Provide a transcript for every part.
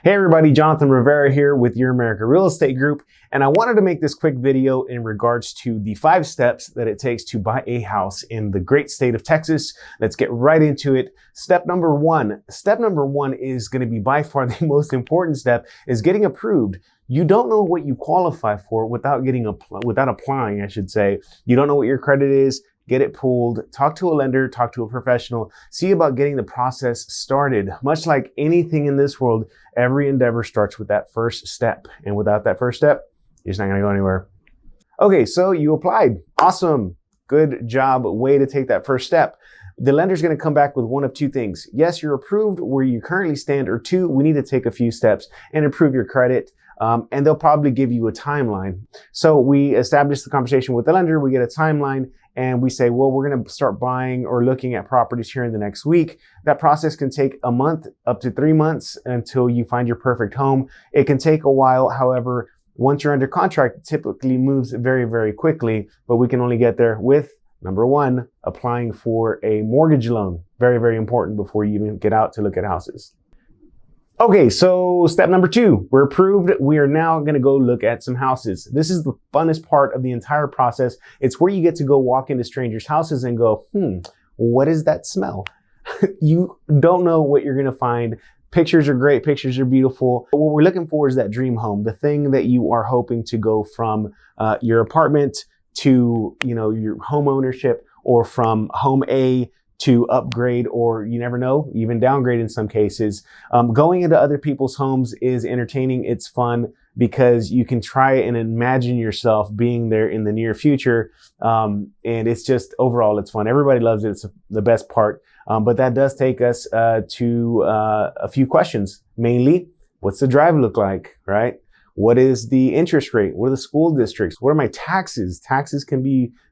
Hey everybody, Jonathan Rivera here with Your America Real Estate Group, and I wanted to make this quick video in regards to the 5 steps that it takes to buy a house in the great state of Texas. Let's get right into it. Step number one is going to be by far the most important step, is getting approved. You don't know what you qualify for without applying, I should say. You don't know what your credit is. Get it pulled, talk to a lender, talk to a professional, see about getting the process started. Much like anything in this world, every endeavor starts with that first step. And without that first step, you're just not gonna go anywhere. Okay, so you applied. Awesome. Good job. Way to take that first step. The lender's gonna come back with one of two things. Yes, you're approved where you currently stand, or two, we need to take a few steps and improve your credit. And they'll probably give you a timeline. So we establish the conversation with the lender, we get a timeline, and we say, well, we're going to start buying or looking at properties here in the next week. That process can take a month, up to 3 months until you find your perfect home. It can take a while. However, once you're under contract, it typically moves very, very quickly, but we can only get there with, number one, applying for a mortgage loan. Very, very important before you even get out to look at houses. Okay, so step number 2, we're approved. We are now going to go look at some houses. This is the funnest part of the entire process. It's where you get to go walk into strangers' houses and go, what is that smell? You don't know what you're going to find. Pictures are great. Pictures are beautiful. But what we're looking for is that dream home, the thing that you are hoping to go from your apartment to, your home ownership, or from home A to upgrade, or you never know, even downgrade in some cases. Going into other people's homes is entertaining. It's fun because you can try and imagine yourself being there in the near future. And it's just, overall, it's fun. Everybody loves it. It's the best part. But that does take us to a few questions. Mainly, what's the drive look like, right? What is the interest rate? What are the school districts? What are my taxes? Taxes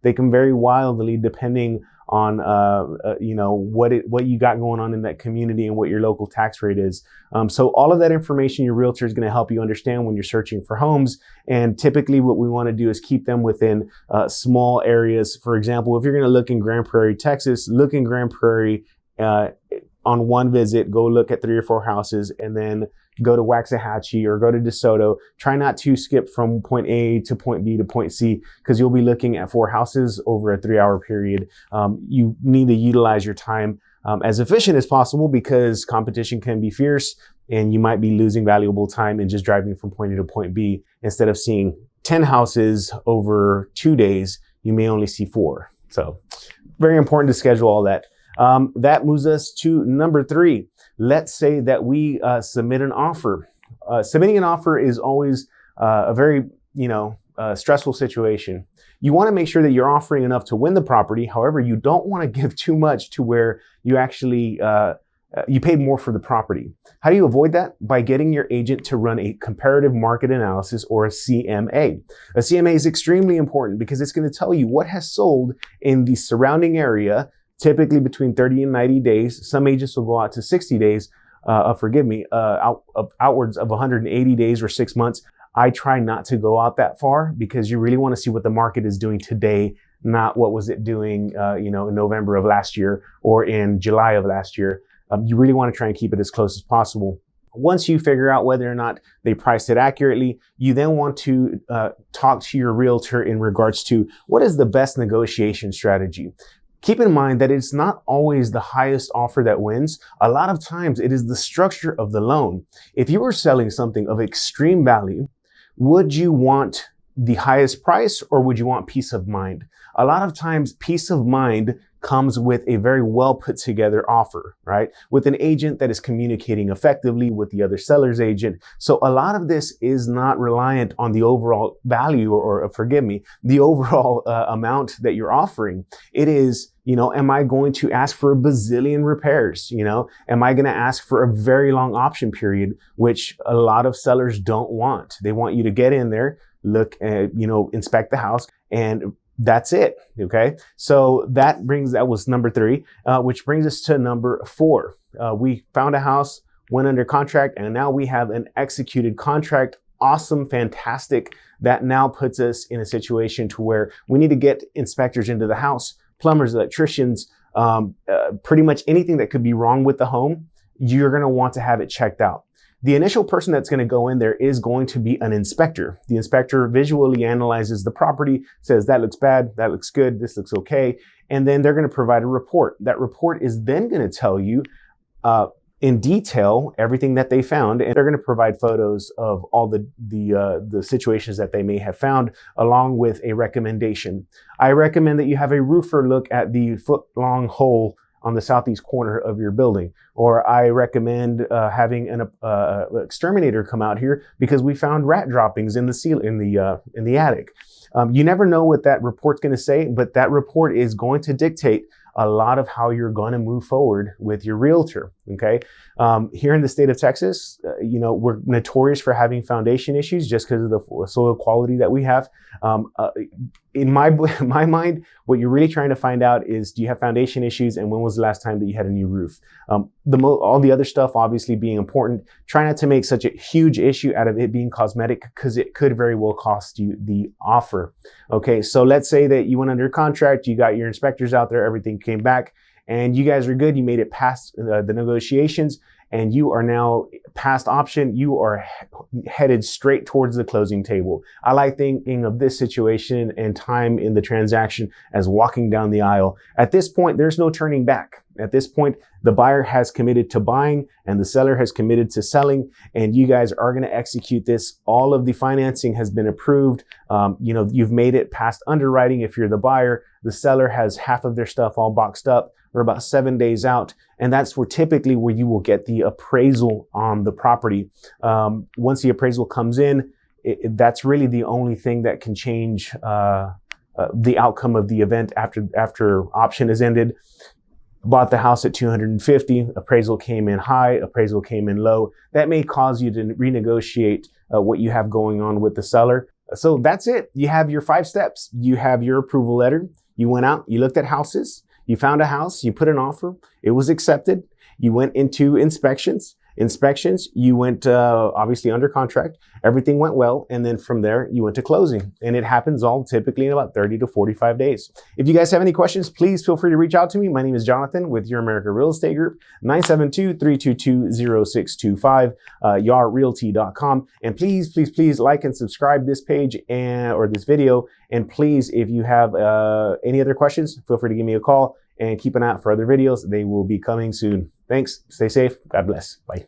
they can vary wildly depending on what you got going on in that community and what your local tax rate is. So all of that information your realtor is going to help you understand when you're searching for homes. And typically what we want to do is keep them within small areas. For example, if you're going to look in Grand Prairie, Texas, look in Grand Prairie on one visit, go look at 3 or 4 houses, and then go to Waxahachie or go to DeSoto. Try not to skip from point A to point B to point C, because you'll be looking at 4 houses over a 3-hour period. You need to utilize your time as efficient as possible, because competition can be fierce and you might be losing valuable time in just driving from point A to point B. Instead of seeing 10 houses over 2 days, you may only see 4. So very important to schedule all that. That moves us to number 3. Let's say that we submit an offer. Submitting an offer is always a very, stressful situation. You want to make sure that you're offering enough to win the property. However, you don't want to give too much to where you actually you paid more for the property. How do you avoid that? By getting your agent to run a comparative market analysis, or a CMA. A CMA is extremely important because it's going to tell you what has sold in the surrounding area, typically between 30 and 90 days. Some agents will go out to 60 days, outwards of 180 days or 6 months. I try not to go out that far, because you really want to see what the market is doing today, not what was it doing, in November of last year or in July of last year. You really want to try and keep it as close as possible. Once you figure out whether or not they priced it accurately, you then want to talk to your realtor in regards to what is the best negotiation strategy. Keep in mind that it's not always the highest offer that wins. A lot of times it is the structure of the loan. If you were selling something of extreme value, would you want the highest price, or would you want peace of mind? A lot of times peace of mind comes with a very well put together offer, right? With an agent that is communicating effectively with the other seller's agent. So a lot of this is not reliant on the overall value, or the overall amount that you're offering. It is, am I going to ask for a bazillion repairs? Am I going to ask for a very long option period, which a lot of sellers don't want? They want you to get in there, look at, inspect the house, and that's it. Okay. So that was number 3, which brings us to number 4. We found a house, went under contract, and now we have an executed contract. Awesome. Fantastic. That now puts us in a situation to where we need to get inspectors into the house, plumbers, electricians, pretty much anything that could be wrong with the home. You're going to want to have it checked out. The initial person that's going to go in there is going to be an inspector. The inspector visually analyzes the property, says that looks bad, that looks good, this looks okay, and then they're going to provide a report. That report is then going to tell you in detail everything that they found, and they're going to provide photos of all the situations that they may have found, along with a recommendation. I recommend that you have a roofer look at the foot-long hole on the southeast corner of your building. Or I recommend having an exterminator come out here because we found rat droppings in the attic. You never know what that report's going to say, but that report is going to dictate a lot of how you're going to move forward with your realtor. Okay. Here in the state of Texas, we're notorious for having foundation issues just because of the soil quality that we have. In my mind, what you're really trying to find out is, do you have foundation issues, and when was the last time that you had a new roof? All the other stuff obviously being important. Try not to make such a huge issue out of it being cosmetic, because it could very well cost you the offer. Okay, so let's say that you went under contract, you got your inspectors out there, everything came back, and you guys are good. You made it past the negotiations, and you are now past option. You are headed straight towards the closing table. I like thinking of this situation and time in the transaction as walking down the aisle. At this point, there's no turning back. At this point, the buyer has committed to buying and the seller has committed to selling, and you guys are going to execute this. All of the financing has been approved. You've made it past underwriting if you're the buyer. The seller has half of their stuff all boxed up. We're about 7 days out, and that's typically where you will get the appraisal on the property. Once the appraisal comes in, that's really the only thing that can change the outcome of the event after option is ended. Bought the house at 250, appraisal came in high, appraisal came in low. That may cause you to renegotiate what you have going on with the seller. So that's it. You have your 5 steps. You have your approval letter. You went out, you looked at houses. You found a house, you put an offer, it was accepted. You went into inspections. You went obviously under contract. Everything went well. And then from there, you went to closing. And it happens all typically in about 30 to 45 days. If you guys have any questions, please feel free to reach out to me. My name is Jonathan with Your America Real Estate Group, 972-322-0625, yarrealty.com. And please like and subscribe this page or this video. And please, if you have any other questions, feel free to give me a call and keep an eye out for other videos. They will be coming soon. Thanks. Stay safe. God bless. Bye.